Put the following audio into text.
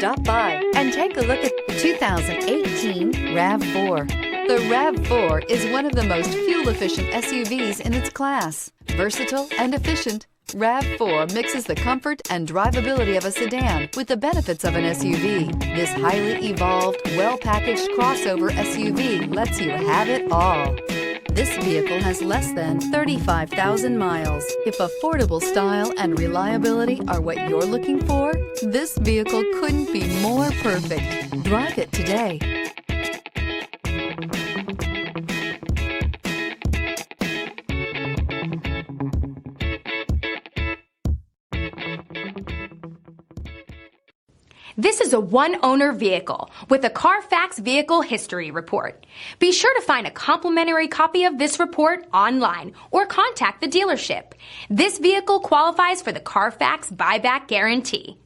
Stop by and take a look at the 2018 RAV4. The RAV4 is one of the most fuel-efficient SUVs in its class. Versatile and efficient, RAV4 mixes the comfort and drivability of a sedan with the benefits of an SUV. This highly evolved, well-packaged crossover SUV lets you have it all. This vehicle has less than 35,000 miles. If affordable style and reliability are what you're looking for, this vehicle couldn't be more perfect. Drive it today. This is a one-owner vehicle with a Carfax Vehicle History Report. Be sure to find a complimentary copy of this report online or contact the dealership. This vehicle qualifies for the Carfax Buyback Guarantee.